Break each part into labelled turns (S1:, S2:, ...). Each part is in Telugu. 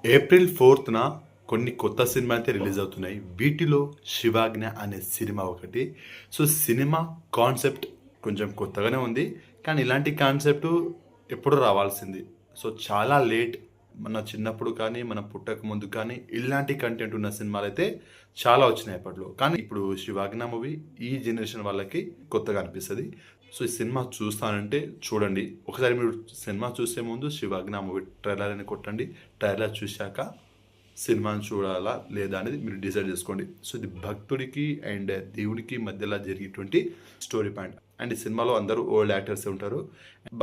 S1: ఏప్రిల్ 4న కొన్ని కొత్త సినిమా అయితే రిలీజ్ అవుతున్నాయి. వీటిలో 'శివాజ్ఞ' అనే సినిమా ఒకటి. సో, సినిమా కాన్సెప్ట్ కొంచెం కొత్తగానే ఉంది. కానీ ఇలాంటి కాన్సెప్ట్ ఎప్పుడో రావాల్సింది. సో, చాలా లేట్. మన చిన్నప్పుడు కానీ, మనం పుట్టక ముందు కానీ ఇలాంటి కంటెంట్ ఉన్న సినిమాలైతే చాలా వచ్చినాయి అప్పట్లో. కానీ ఇప్పుడు 'శివాజ్ఞ' మూవీ ఈ జనరేషన్ వాళ్ళకి కొత్తగా అనిపిస్తది. సో, ఈ సినిమా చూస్తానంటే చూడండి. ఒకసారి మీరు సినిమా చూసే ముందు 'శివాజ్ఞ' మూవీ ట్రైలర్ అని కొట్టండి. ట్రైలర్ చూశాక సినిమాని చూడాలా లేదా అనేది మీరు డిసైడ్ చేసుకోండి. సో, ఇది భక్తుడికి అండ్ దేవుడికి మధ్యలో జరిగేటువంటి స్టోరీ పాయింట్. అండ్ ఈ సినిమాలో అందరూ ఓల్డ్ యాక్టర్సే ఉంటారు.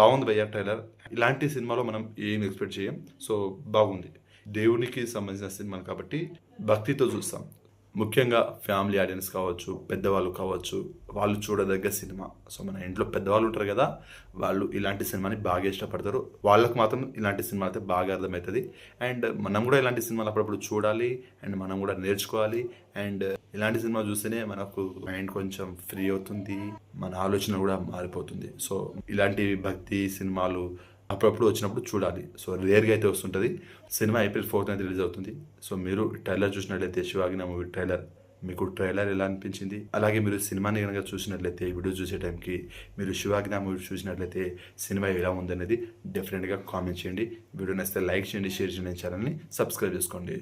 S1: బాగుంది భయ్యా ట్రైలర్. ఇలాంటి సినిమాలో మనం ఏం ఎక్స్‌పెక్ట్ చేయం. సో, బాగుంది. దేవునికి సంబంధించిన సినిమా కాబట్టి భక్తితో చూస్తాం. ముఖ్యంగా ఫ్యామిలీ ఆడియన్స్ కావచ్చు, పెద్దవాళ్ళు కావచ్చు, వాళ్ళు చూడదగ్గ సినిమా. సో, మన ఇంట్లో పెద్దవాళ్ళు ఉంటారు కదా! వాళ్ళు ఇలాంటి సినిమాని బాగా ఇష్టపడతారు. వాళ్ళకి మాత్రం ఇలాంటి సినిమా అయితే బాగా అర్థమవుతది. అండ్ మనం కూడా ఇలాంటి సినిమాలు అప్పుడప్పుడు చూడాలి. అండ్ మనం కూడా నేర్చుకోవాలి. అండ్ ఇలాంటి సినిమా చూస్తేనే మనకు మైండ్ కొంచెం ఫ్రీ అవుతుంది. మన ఆలోచన కూడా మారిపోతుంది. సో, ఇలాంటి భక్తి సినిమాలు అప్పుడప్పుడు వచ్చినప్పుడు చూడాలి. సో, రేర్‌గా అయితే వస్తుంటది. సినిమా ఏప్రిల్ 4థ్ రిలీజ్ అవుతుంది. సో, మీరు ట్రైలర్ చూసినట్లయితే 'శివాజ్ఞ' మూవీ ట్రైలర్ మీకు ట్రైలర్ ఎలా అనిపించింది? అలాగే మీరు సినిమాని గనక చూసినట్లయితే వీడియో చూసే టైంకి మీరు 'శివాజ్ఞ' మూవీ చూసినట్లయితే సినిమా ఎలా ఉందనేది డెఫినెట్‌గా కామెంట్ చేయండి. వీడియో నచ్చితే లైక్ చేయండి, షేర్ చేయండి, ఛానల్‌ని సబ్స్క్రైబ్ చేసుకోండి.